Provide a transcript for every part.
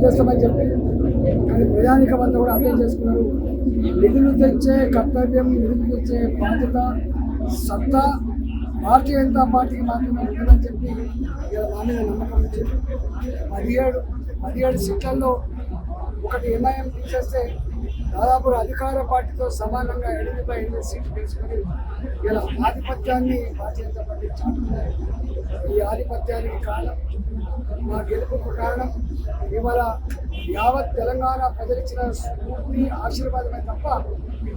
తెస్తామని చెప్పి కానీ ప్రజానికం అంతా కూడా అర్థం చేసుకున్నారు. నిధులు తెచ్చే కర్తవ్యం, నిధులు తెచ్చే బాధ్యత, సత్తా భారతీయ జనతా పార్టీకి మాత్రమే ఉంటుందని చెప్పి మా మీద నమ్మకం వచ్చింది. 17 సీట్లలో ఒకటి ఎంఐఎం తీసేస్తే దాదాపు అధికార పార్టీతో సమానంగా 8/8 సీట్లు తీసుకొని ఇలా ఆధిపత్యాన్ని భారతీయ జనతా పార్టీ చాటుకున్నారు. ఈ ఆధిపత్యానికి కారణం, మా గెలుపుకు కారణం ఇవాళ యావత్ తెలంగాణ ప్రజలిచ్చిన స్ఫూర్తి, ఆశీర్వాదమే తప్ప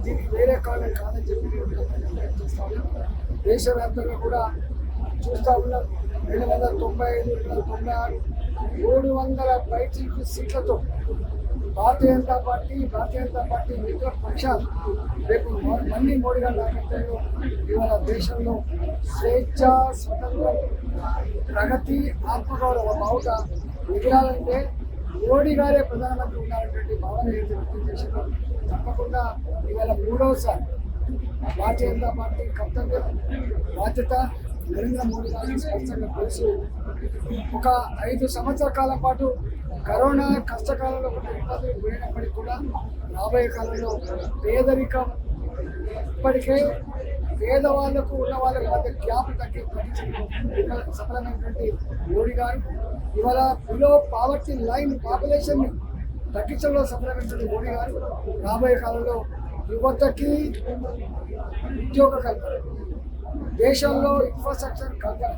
దీనికి వేరే కారణం కాదని చెప్పి చేస్తా ఉన్నాం. దేశవ్యాప్తంగా కూడా చూస్తూ ఉన్నాం. 295, 296, 300 పైచిలకు సీట్లతో భారతీయ జనతా పార్టీ మిత్ర పక్షాలు రేపు మళ్ళీ మోడీ గారి నాయకత్వంలో ఇవాళ దేశంలో స్వేచ్ఛ, స్వతంత్రం, ప్రగతి, ఆత్మగౌరవ బావుట ఎగిరాలంటే మోడీ గారే ప్రధానమంత్రి ఉన్నారనేటువంటి భావన ఏదైతే వ్యక్తం చేశారో తప్పకుండా ఇవాళ 3వసారి భారతీయ జనతా పార్టీ కర్తవ్యం, బాధ్యత నరేంద్ర మోడీ గారికి స్పష్టంగా తెలుసు. ఒక 5 సంవత్సరాల కాలం పాటు కరోనా కష్టకాలంలో కొన్ని ఇబ్బందులు పోయినప్పటికీ కూడా రాబోయే కాలంలో పేదరికం ఇప్పటికే పేదవాళ్లకు ఉన్న వాళ్ళకి మధ్య గ్యాప్ తగ్గించడం సఫలమైనటువంటి మోడీ గారు ఇవాళ బిలో పావర్టీ లైన్ పాపులేషన్ తగ్గించడంలో సఫలమైనటువంటి మోడీ గారు రాబోయే కాలంలో యువతకి ఉద్యోగ కల్పన, దేశంలో ఇన్ఫ్రాస్ట్రక్చర్ కల్పన,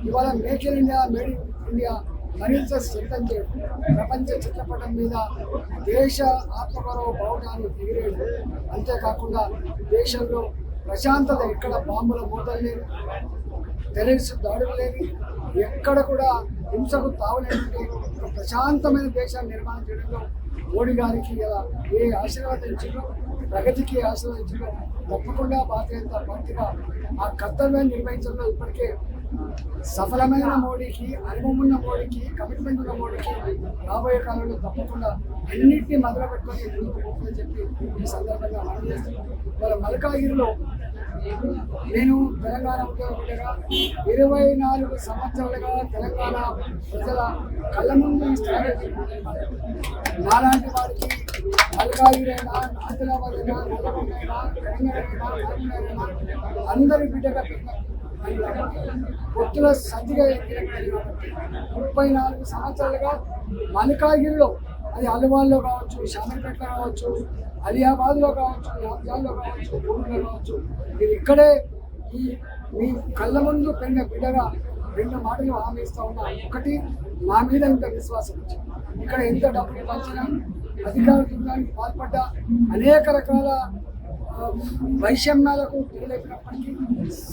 ఇవాళ make in India, made in India మరింత సిద్ధం చేయడం, ప్రపంచ చిత్రపటం మీద దేశ ఆత్మగౌరవ బావుటాన్ని ఎగిరేయడం, అంతేకాకుండా దేశంలో ప్రశాంతత, ఎక్కడ బాంబుల మూతలు లేని, టెర్రరిస్ట్ దాడులు లేని, ఎక్కడ కూడా హింసకు తావులేని ఒక ప్రశాంతమైన దేశాన్ని నిర్మాణం చేయడంలో మోడీ గారికి ఇలా ఏ ఆశీర్వాదం ఇచ్చిందో, ప్రగతికి ఆశీర్వదించిందో తప్పకుండా భారతీయ జనతా పార్టీగా ఆ కర్తవ్యాన్ని నిర్వహించడంలో ఇప్పటికే సఫలమైన మోడీకి, అనుభవం ఉన్న మోడీకి, కమిట్మెంట్ ఉన్న మోడీకి రాబోయే కాలంలో తప్పకుండా అన్నింటినీ మొదలు పెట్టుకొని ముందుకు పోతుందని చెప్పి ఈ సందర్భంగా మనం చేస్తున్నాం. వాళ్ళ మల్కాగిరిలో నేను తెలంగాణ ఉద్యోగంగా 24 సంవత్సరాలుగా తెలంగాణ ప్రజల కళ్ళ ముందు ఈ స్ట్రాటజీ నాలాంటి వారికి మల్కాగిరైనా, ఆదిలాబాద్ అయినా, నల్లగొండైనా, కరీంనగర్ అయినా, అందరి బిడ్డగా పొత్తుల సద్దిగా 34 సంవత్సరాలుగా మల్కాగిరిలో, అది అల్వాల్లో కావచ్చు, షామీర్పేటలో కావచ్చు, అలియాబాద్లో కావచ్చు, నంద్యాలలో కావచ్చు, గూడూరులో కావచ్చు, మీరు ఇక్కడే ఈ మీ కళ్ళ ముందు పెరిగిన బిడ్డగా 2 మాటలు హామీ ఇస్తూ ఉన్నా. ఒకటి, మా మీద ఇంత విశ్వాసం వచ్చింది, ఇక్కడ ఎంత డబ్బులు పంచినా, అధికార యుద్ధానికి పాల్పడ్డా, అనేక రకాల వైషమ్యాలకు తెలియలేపినప్పటికీ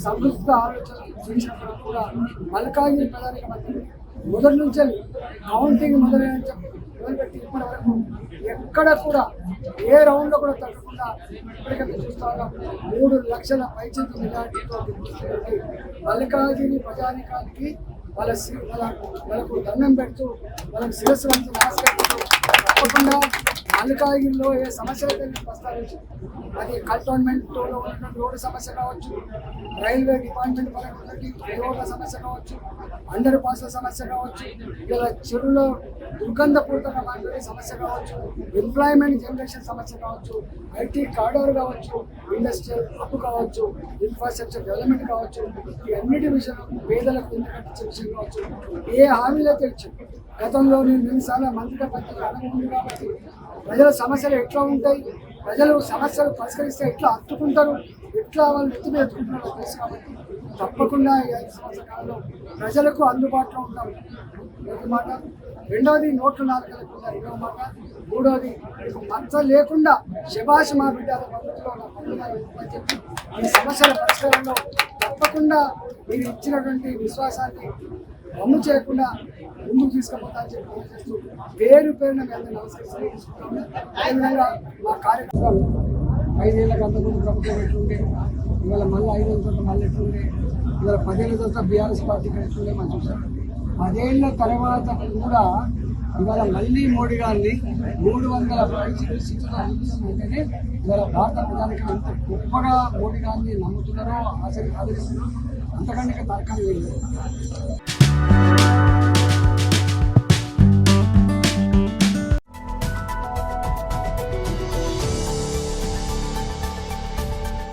సంస్కృత ఆలోచనలు చేసినప్పుడు కూడా మల్కాగిరి ప్రధానిక మంత్రి మొదటి నుంచి కౌంటింగ్ మొదలుపెట్టి ఇప్పటి వరకు ఎక్కడ కూడా ఏ రౌండ్లో కూడా తగ్గకుండా ఇప్పటికైతే చూస్తా ఉన్నాం. 3 లక్షల పైచిలకు మెజార్టీతో మల్కాగిరి ప్రజానికానికి వాళ్ళకు దండం పెడుతూ, వాళ్ళకి శిరస్సు వంచి నమస్కరిస్తూ తప్పకుండా మల్కాగిరిలో ఏ సమస్యలైతే నేను ప్రస్తావించి, అది కంటోన్మెంట్లో ఉన్నటువంటి రోడ్డు సమస్య కావచ్చు, రైల్వే డిపార్ట్మెంట్ పరంగా రోడ్ల సమస్య కావచ్చు, అండర్ పాస్ల సమస్య కావచ్చు, ఇలా చెరువులో దుర్గంధపూరితంగా మాట్లాడే సమస్య కావచ్చు, ఎంప్లాయ్మెంట్ జనరేషన్ సమస్య కావచ్చు, ఐటీ కార్డర్ కావచ్చు, ఇండస్ట్రియల్ హబ్ కావచ్చు, ఇన్ఫ్రాస్ట్రక్చర్ డెవలప్మెంట్ కావచ్చు, ఈ అన్నిటి విషయం పేదలకు ఎందుకంటే విషయం కావచ్చు, ఏ హామీలైతే ఇచ్చారు. గతంలో నేను 2 సార్లు మంత్రిగా పత్రిక అనుభవం ఉంది కాబట్టి ప్రజల సమస్యలు ఎట్లా ఉంటాయి, ప్రజలు సమస్యలు పరిష్కరిస్తే ఎట్లా హత్తుకుంటారు, ఎట్లా వాళ్ళు ఎత్తులు ఎత్తుకుంటున్నారో తెలుసు కాబట్టి తప్పకుండా ఈ 5 సంవత్సరాల కాలంలో ప్రజలకు అందుబాటులో ఉంటారు. ఒక మాట. రెండవది, నోట్ల నాలుకలకు 2వ మాట. మూడవది, మీకు మచ్చ లేకుండా శభాష్ మా బిడ్డల పద్ధతిలో నా పనులు చెప్పి ఈ సమస్యల పరిష్కారంలో తప్పకుండా మీరు ఇచ్చినటువంటి విశ్వాసాన్ని అమలు చేయకుండా ముందుకు తీసుకుపోతానని చెప్పి తెలియజేస్తూ పేరున మీ అందరూ నమస్కరిస్తున్నాను. అదేవిధంగా మా కార్యక్రమం 5 ఏళ్ళ అంతకుముందు ప్రభుత్వం ఎట్లుండే, ఇవాళ మళ్ళీ 5 ఏళ్ళ తర్వాత మళ్ళీ ఎట్లుండే, ఇవాళ 10 ఏళ్ళ తర్వాత బీఆర్ఎస్ పార్టీకి ఎట్లుండే మనం చూసాం. 10 ఏళ్ళ తర్వాత కూడా ఇవాళ మళ్ళీ మోడీ గారిని 300 సీట్లతో అంటేనే ఇవాళ భారత ప్రజానికి ఎంత గొప్పగా మోడీ గారిని నమ్ముతున్నారో, ఆదరిస్తున్నారో అంతకంటే తర్కాలు లేదు.